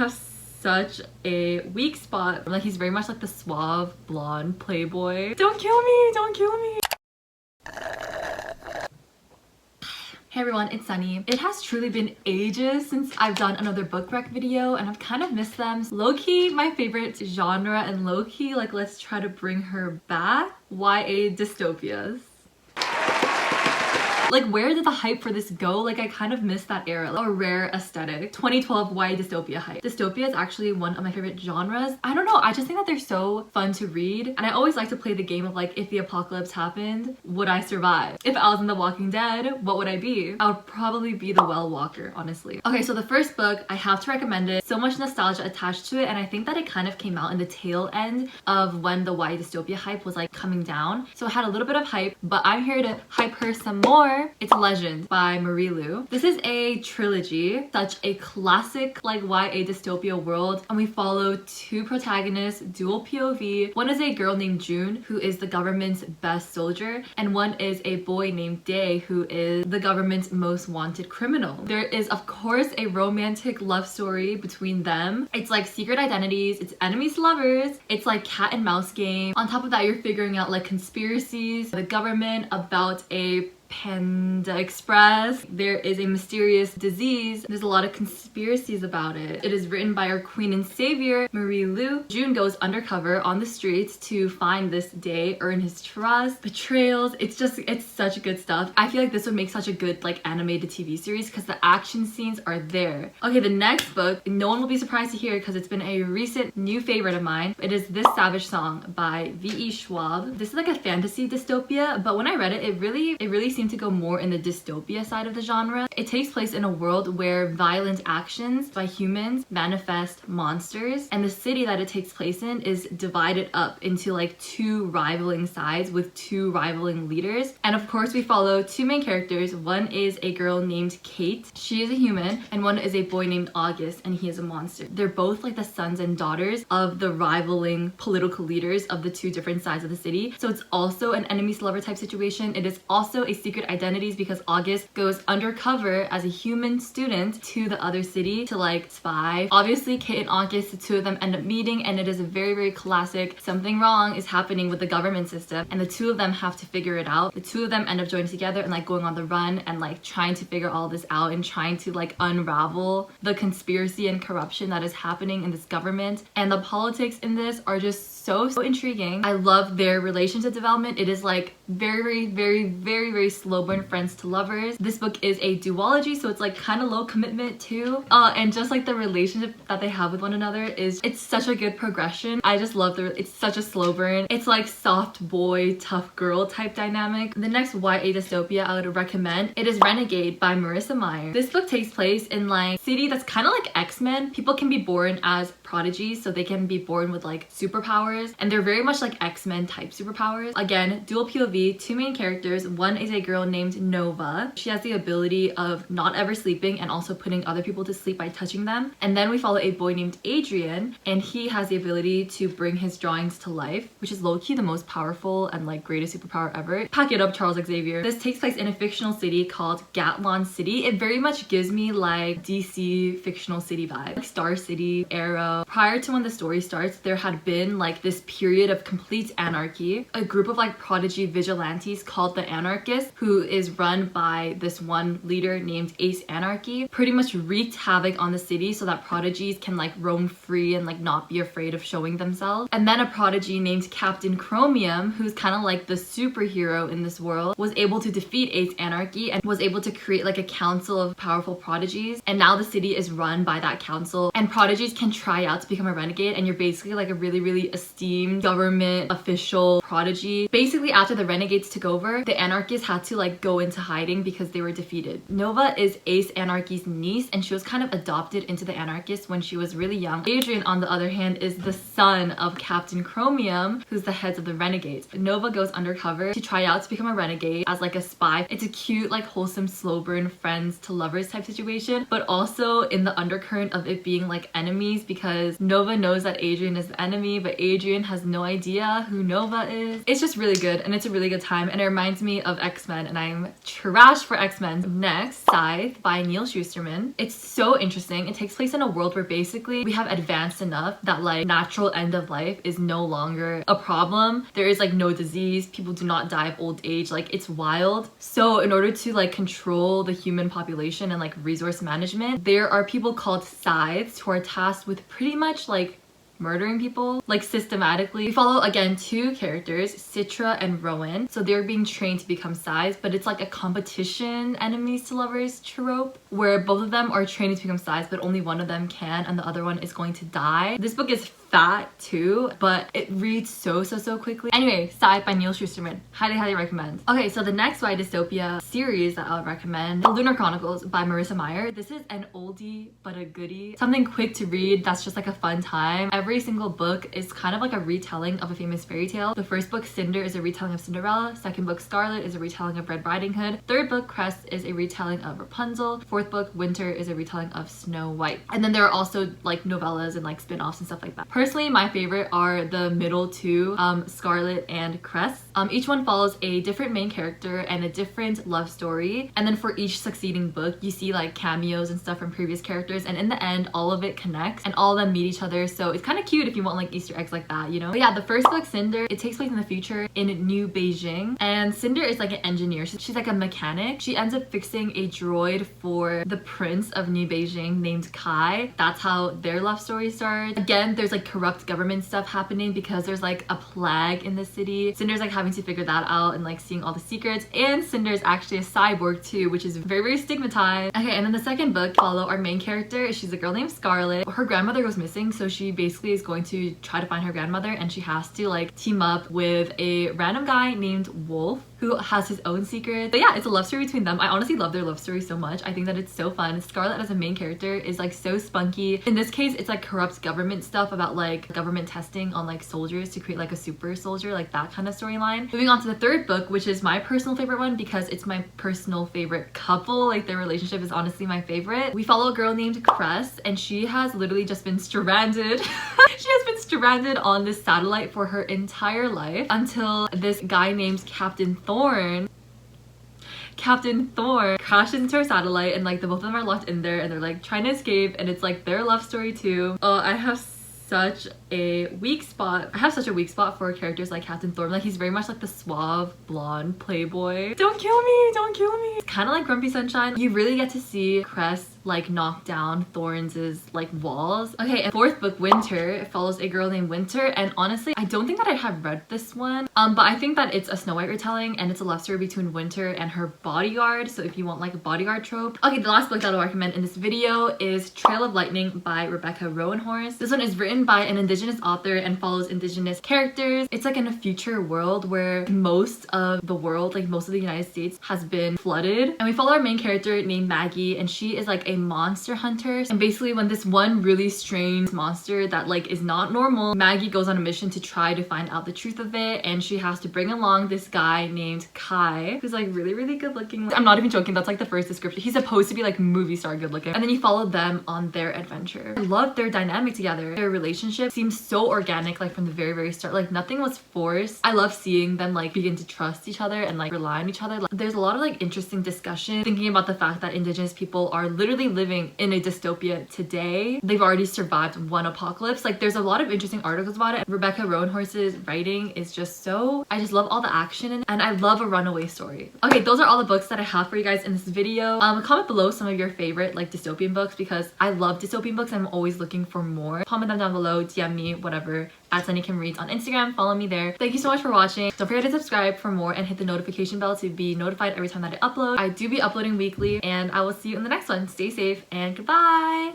have such a weak spot. Like, he's very much like the suave blonde playboy. Don't kill me, don't kill me. Hey everyone, it's Sunny. It has truly been ages since I've done another book rec video and I've kind of missed them. Low-key my favorite genre, and low-key like let's try to bring her back. YA dystopias. Like, where did the hype for this go? Like, I kind of missed that era. Like, a rare aesthetic. 2012 YA dystopia hype. Dystopia is actually one of my favorite genres. I don't know, I just think that they're so fun to read. And I always like to play the game of like, if the apocalypse happened, would I survive? If I was in The Walking Dead, what would I be? I would probably be the well walker, honestly. Okay, so the first book, I have to recommend it. So much nostalgia attached to it, and I think that it kind of came out in the tail end of when the YA dystopia hype was like coming down. So it had a little bit of hype, but I'm here to hype her some more. It's Legend by Marie Lu. This is a trilogy, such a classic like YA dystopia world, and we follow two protagonists, dual POV. One is a girl named June, who is the government's best soldier, and one is a boy named Dae, who is the government's most wanted criminal. There is of course a romantic love story between them. It's like secret identities, it's enemies to lovers, it's like cat and mouse game. On top of that, you're figuring out like conspiracies, the government, about a Panda Express. There is a mysterious disease. There's a lot of conspiracies about it. It is written by our queen and savior, Marie Lu. June goes undercover on the streets to find this Dae, earn his trust, betrayals. It's such good stuff. I feel like this would make such a good like animated TV series because the action scenes are there. Okay, the next book, no one will be surprised to hear because it's been a recent new favorite of mine. It is This Savage Song by V.E. Schwab. This is like a fantasy dystopia, but when I read it, it really seemed to go more in the dystopia side of the genre. It takes place in a world where violent actions by humans manifest monsters, and the city that it takes place in is divided up into like two rivaling sides with two rivaling leaders. And of course we follow two main characters. One is a girl named Kate, she is a human, and one is a boy named August, and he is a monster. They're both like the sons and daughters of the rivaling political leaders of the two different sides of the city. So it's also an enemies to lover type situation. It is also a secret identities because August goes undercover as a human student to the other city to like spy. Obviously Kate and August, the two of them end up meeting, and it is a very classic something wrong is happening with the government system, and the two of them have to figure it out. The two of them end up joining together and like going on the run and like trying to figure all this out and trying to like unravel the conspiracy and corruption that is happening in this government. And the politics in this are just so intriguing. I love their relationship development. It is like very slow burn friends to lovers. This book is a duology, so it's like kind of low commitment too. And just like the relationship that they have with one another it's such a good progression. I just love it's such a slow burn. It's like soft boy, tough girl type dynamic. The next YA dystopia I would recommend, it is Renegade by Marissa Meyer. This book takes place in like city that's kind of like X-Men. People can be born as prodigies, so they can be born with like superpowers, and they're very much like X-Men type superpowers. Again, dual POV, two main characters. One is a girl named Nova. She has the ability of not ever sleeping and also putting other people to sleep by touching them. And then we follow a boy named Adrian, and he has the ability to bring his drawings to life, which is low-key the most powerful and like greatest superpower ever. Pack it up, Charles Xavier. This takes place in a fictional city called Gatlon City. It very much gives me like DC fictional city vibe, like Star City, Arrow. Prior to when the story starts, there had been like this period of complete anarchy. A group of like prodigy vigilantes called the Anarchists, who is run by this one leader named Ace Anarchy, pretty much wreaked havoc on the city so that prodigies can like roam free and like not be afraid of showing themselves. And then a prodigy named Captain Chromium, who's kind of like the superhero in this world, was able to defeat Ace Anarchy and was able to create like a council of powerful prodigies. And now the city is run by that council, and prodigies can try out to become a renegade, and you're basically like a really esteemed government official prodigy. Basically after the renegades took over, the anarchists had to like go into hiding because they were defeated. Nova is Ace Anarchy's niece, and she was kind of adopted into the anarchists when she was really young. Adrian, on the other hand, is the son of Captain Chromium, who's the heads of the renegades. Nova goes undercover to try out to become a renegade as like a spy. It's a cute like wholesome slow burn friends to lovers type situation, but also in the undercurrent of it being like enemies, because Nova knows that Adrian is the enemy, but Adrian has no idea who Nova is. It's just really good, and it's a really really good time, and it reminds me of X-Men, and I'm trash for X-Men. Next, Scythe by Neil Shusterman. It's so interesting. It takes place in a world where basically we have advanced enough that like natural end of life is no longer a problem. There is like no disease, people do not die of old age, like it's wild. So in order to like control the human population and like resource management, there are people called scythes who are tasked with pretty much like murdering people like systematically. We follow again two characters, Citra and Rowan. So they're being trained to become scythes, but it's like a competition enemies to lovers trope where both of them are training to become scythes, but only one of them can and the other one is going to die. This book is fat too, but it reads so quickly. Anyway, Scythe by Neil Shusterman. Highly recommend. Okay, so the next YA dystopia series that I would recommend, The Lunar Chronicles by Marissa Meyer. This is an oldie but a goodie. Something quick to read that's just like a fun time. Every single book is kind of like a retelling of a famous fairy tale. The first book, Cinder, is a retelling of Cinderella. Second book, Scarlet, is a retelling of Red Riding Hood. Third book, Crest, is a retelling of Rapunzel. Fourth book, Winter, is a retelling of Snow White. And then there are also like novellas and like spin-offs and stuff like that. Personally, my favorite are the middle two, Scarlet and Crest. Each one follows a different main character and a different love story. And then for each succeeding book, you see like cameos and stuff from previous characters. And in the end, all of it connects and all of them meet each other. So it's kind of cute if you want like Easter eggs like that, you know? But yeah, the first book, Cinder, it takes place in the future in New Beijing. And Cinder is like an engineer. She's like a mechanic. She ends up fixing a droid for the prince of New Beijing named Kai. That's how their love story starts. Again, there's like corrupt government stuff happening because there's like a plague in the city. Cinder's like having to figure that out and like seeing all the secrets. And Cinder's actually a cyborg too, which is very stigmatized. Okay, and then the second book, follow our main character. She's a girl named Scarlet. Her grandmother goes missing, so she basically is going to try to find her grandmother, and she has to like team up with a random guy named Wolf who has his own secrets. But yeah, it's a love story between them. I honestly love their love story so much. I think that it's so fun. Scarlet as a main character is like so spunky. In this case, it's like corrupt government stuff about like government testing on like soldiers to create like a super soldier, like that kind of storyline. Moving on to the third book, which is my personal favorite one because it's my personal favorite couple. Like their relationship is honestly my favorite. We follow a girl named Crest, and she has literally just been stranded. She has been stranded on this satellite for her entire life until this guy named Captain Thorne crashes into her satellite, and like the both of them are locked in there and they're like trying to escape, and it's like their love story too. I have such a weak spot for characters like Captain Thorne. Like he's very much like the suave blonde playboy. Don't kill me. It's kind of like Grumpy Sunshine. You really get to see Crest like knock down Thorne's like walls. Okay, and fourth book, Winter, follows a girl named Winter, and honestly I don't think that I have read this one, but I think that it's a Snow White retelling, and it's a love story between Winter and her bodyguard. So if you want like a bodyguard trope. Okay, the last book that I'll recommend in this video is Trail of Lightning by Rebecca Roanhorse. This one is written by an indigenous author and follows indigenous characters. It's like in a future world where most of the world, like most of the United States, has been flooded, and we follow our main character named Maggie, and she is like a monster hunter. And basically when this one really strange monster that like is not normal, Maggie goes on a mission to try to find out the truth of it, and she has to bring along this guy named Kai who's like really good looking. I'm not even joking, that's like the first description. He's supposed to be like movie star good looking. And then you follow them on their adventure. I love their dynamic together. Their relationship seems so organic, like from the very start. Like nothing was forced. I love seeing them like begin to trust each other and like rely on each other. Like, there's a lot of like interesting discussion thinking about the fact that indigenous people are literally living in a dystopia today. They've already survived one apocalypse. Like there's a lot of interesting articles about it. Rebecca Roanhorse's writing is just so, I just love all the action and I love a runaway story. Okay, those are all the books that I have for you guys in this video. Comment below some of your favorite like dystopian books because I love dystopian books and I'm always looking for more. Comment them down below, DM me, whatever, at sunnykimreads on Instagram. Follow me there. Thank you so much for watching. Don't forget to subscribe for more and hit the notification bell to be notified every time that I upload. I do be uploading weekly, and I will see you in the next one. Stay safe and goodbye!